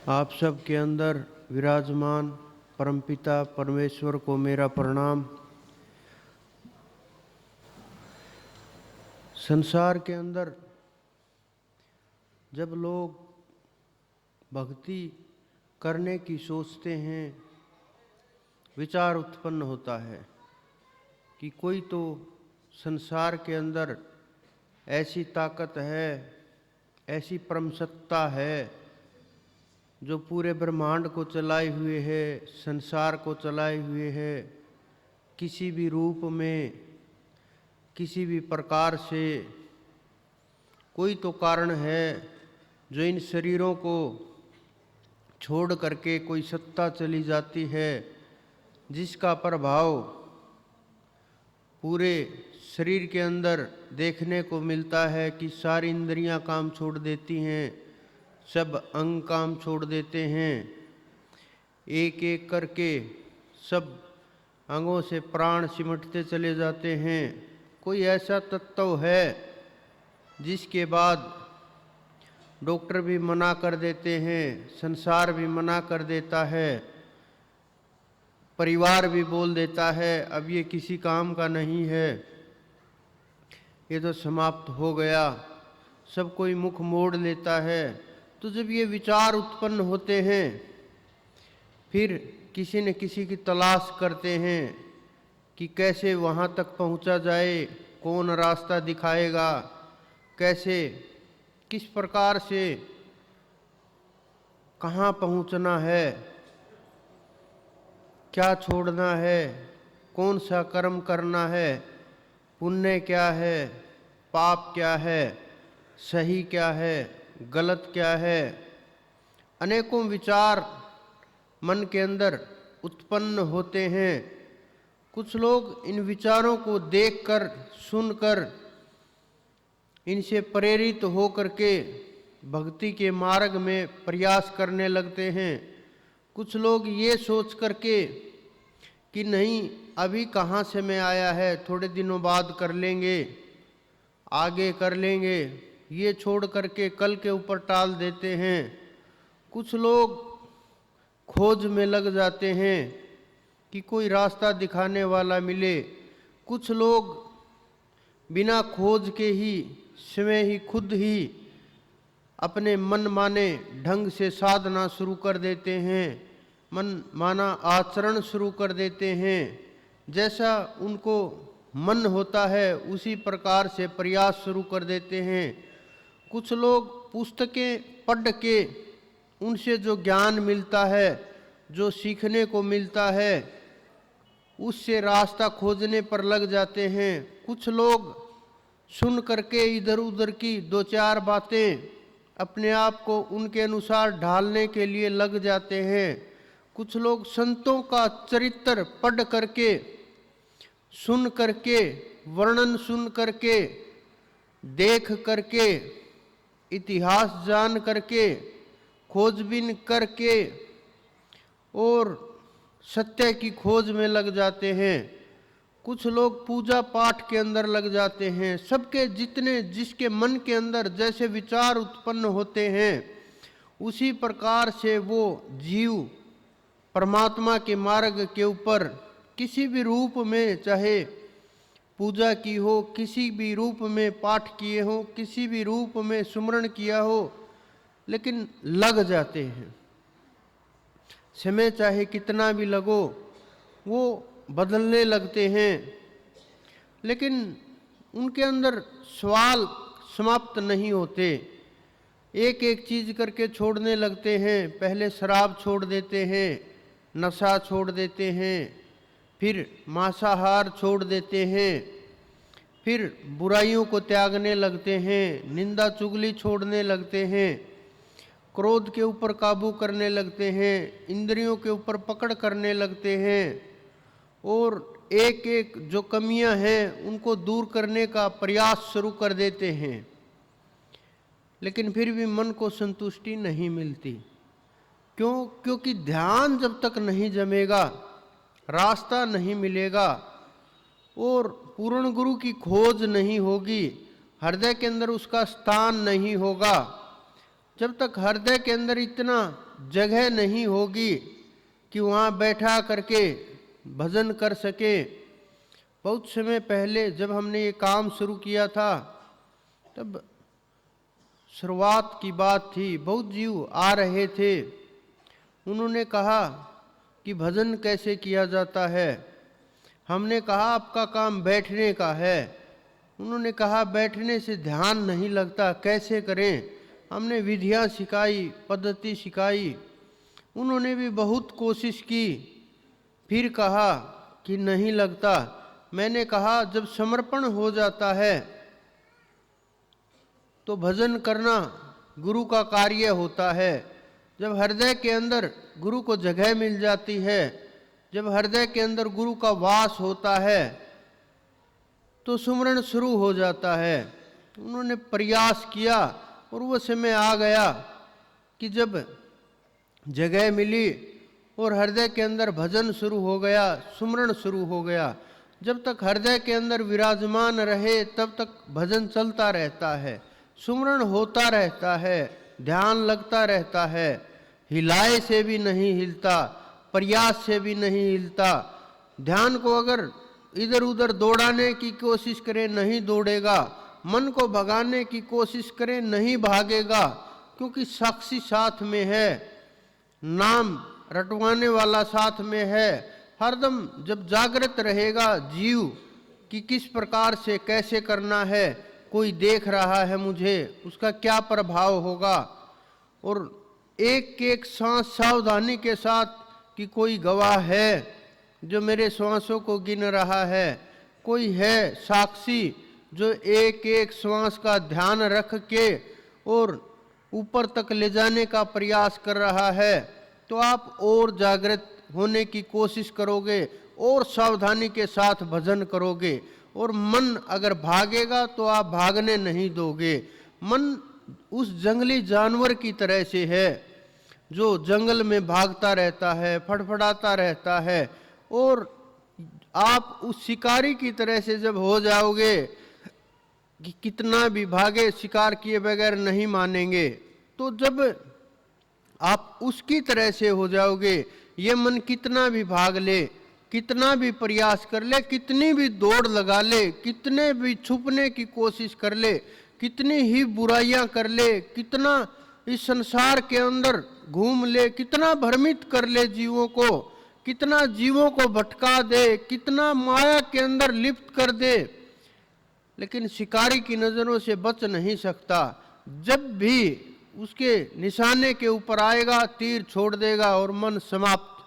आप सब के अंदर विराजमान परमपिता परमेश्वर को मेरा प्रणाम। संसार के अंदर जब लोग भक्ति करने की सोचते हैं, विचार उत्पन्न होता है कि कोई तो संसार के अंदर ऐसी ताकत है, ऐसी परम सत्ता है जो पूरे ब्रह्मांड को चलाए हुए है, संसार को चलाए हुए है। किसी भी रूप में, किसी भी प्रकार से कोई तो कारण है जो इन शरीरों को छोड़ करके कोई सत्ता चली जाती है, जिसका प्रभाव पूरे शरीर के अंदर देखने को मिलता है कि सारी इंद्रियां काम छोड़ देती हैं, सब अंग काम छोड़ देते हैं। एक एक करके सब अंगों से प्राण सिमटते चले जाते हैं। कोई ऐसा तत्व है जिसके बाद डॉक्टर भी मना कर देते हैं, संसार भी मना कर देता है, परिवार भी बोल देता है अब ये किसी काम का नहीं है, ये तो समाप्त हो गया, सब कोई मुख मोड़ लेता है। तो जब ये विचार उत्पन्न होते हैं, फिर किसी न किसी की तलाश करते हैं कि कैसे वहाँ तक पहुँचा जाए, कौन रास्ता दिखाएगा, कैसे किस प्रकार से कहाँ पहुँचना है, क्या छोड़ना है, कौन सा कर्म करना है, पुण्य क्या है, पाप क्या है, सही क्या है, गलत क्या है। अनेकों विचार मन के अंदर उत्पन्न होते हैं। कुछ लोग इन विचारों को देखकर, सुनकर, इनसे प्रेरित होकर के भक्ति के मार्ग में प्रयास करने लगते हैं। कुछ लोग ये सोच करके कि नहीं अभी कहाँ से मैं आया है, थोड़े दिनों बाद कर लेंगे, आगे कर लेंगे, ये छोड़ करके कल के ऊपर टाल देते हैं। कुछ लोग खोज में लग जाते हैं कि कोई रास्ता दिखाने वाला मिले। कुछ लोग बिना खोज के ही स्वयं ही खुद ही अपने मन माने ढंग से साधना शुरू कर देते हैं, मन माना आचरण शुरू कर देते हैं। जैसा उनको मन होता है उसी प्रकार से प्रयास शुरू कर देते हैं। कुछ लोग पुस्तकें पढ़ के उनसे जो ज्ञान मिलता है, जो सीखने को मिलता है, उससे रास्ता खोजने पर लग जाते हैं। कुछ लोग सुन करके इधर उधर की दो चार बातें अपने आप को उनके अनुसार ढालने के लिए लग जाते हैं। कुछ लोग संतों का चरित्र पढ़ करके, सुन करके, वर्णन सुन करके, देख करके, इतिहास जान करके, खोजबीन करके और सत्य की खोज में लग जाते हैं। कुछ लोग पूजा पाठ के अंदर लग जाते हैं। सबके जितने जिसके मन के अंदर जैसे विचार उत्पन्न होते हैं, उसी प्रकार से वो जीव परमात्मा के मार्ग के ऊपर किसी भी रूप में, चाहे पूजा की हो, किसी भी रूप में पाठ किए हो, किसी भी रूप में सुमरण किया हो, लेकिन लग जाते हैं। समय चाहे कितना भी लगो, वो बदलने लगते हैं, लेकिन उनके अंदर सवाल समाप्त नहीं होते। एक एक चीज करके छोड़ने लगते हैं। पहले शराब छोड़ देते हैं, नशा छोड़ देते हैं, फिर मांसाहार छोड़ देते हैं, फिर बुराइयों को त्यागने लगते हैं, निंदा चुगली छोड़ने लगते हैं, क्रोध के ऊपर काबू करने लगते हैं, इंद्रियों के ऊपर पकड़ करने लगते हैं और एक एक जो कमियां हैं उनको दूर करने का प्रयास शुरू कर देते हैं। लेकिन फिर भी मन को संतुष्टि नहीं मिलती। क्यों? क्योंकि ध्यान जब तक नहीं जमेगा, रास्ता नहीं मिलेगा और पूर्ण गुरु की खोज नहीं होगी, हृदय के अंदर उसका स्थान नहीं होगा, जब तक हृदय के अंदर इतना जगह नहीं होगी कि वहाँ बैठा करके भजन कर सके। बहुत समय पहले जब हमने ये काम शुरू किया था, तब शुरुआत की बात थी, बहुत जीव आ रहे थे। उन्होंने कहा कि भजन कैसे किया जाता है। हमने कहा आपका काम बैठने का है। उन्होंने कहा बैठने से ध्यान नहीं लगता, कैसे करें। हमने विधियां सिखाई, पद्धति सिखाई। उन्होंने भी बहुत कोशिश की, फिर कहा कि नहीं लगता। मैंने कहा जब समर्पण हो जाता है तो भजन करना गुरु का कार्य होता है। जब हृदय के अंदर गुरु को जगह मिल जाती है, जब हृदय के अंदर गुरु का वास होता है, तो सुमरण शुरू हो जाता है। उन्होंने प्रयास किया और वो समय आ गया कि जब जगह मिली और हृदय के अंदर भजन शुरू हो गया, सुमरण शुरू हो गया। जब तक हृदय के अंदर विराजमान रहे तब तक भजन चलता रहता है, सुमरण होता रहता है, ध्यान लगता रहता है। हिलाए से भी नहीं हिलता, प्रयास से भी नहीं हिलता। ध्यान को अगर इधर उधर दौड़ाने की कोशिश करे, नहीं दौड़ेगा। मन को भगाने की कोशिश करे, नहीं भागेगा, क्योंकि साक्षी साथ में है, नाम रटवाने वाला साथ में है। हरदम जब जागृत रहेगा जीव कि किस प्रकार से कैसे करना है, कोई देख रहा है मुझे, उसका क्या प्रभाव होगा। और एक एक सांस सावधानी के साथ कि कोई गवाह है जो मेरे श्वासों को गिन रहा है, कोई है साक्षी जो एक एक श्वास का ध्यान रख के और ऊपर तक ले जाने का प्रयास कर रहा है, तो आप और जागृत होने की कोशिश करोगे और सावधानी के साथ भजन करोगे। और मन अगर भागेगा तो आप भागने नहीं दोगे। मन उस जंगली जानवर की तरह से है जो जंगल में भागता रहता है, फड़फड़ाता रहता है। और आप उस शिकारी की तरह से जब हो जाओगे कि कितना भी भागे, शिकार किए बगैर नहीं मानेंगे, तो जब आप उसकी तरह से हो जाओगे, ये मन कितना भी भाग ले, कितना भी प्रयास कर ले, कितनी भी दौड़ लगा ले, कितने भी छुपने की कोशिश कर ले, कितनी ही बुराइयां कर ले, कितना इस संसार के अंदर घूम ले, कितना भ्रमित कर ले जीवों को, कितना जीवों को भटका दे, कितना माया के अंदर लिप्त कर दे, लेकिन शिकारी की नजरों से बच नहीं सकता। जब भी उसके निशाने के ऊपर आएगा, तीर छोड़ देगा और मन समाप्त।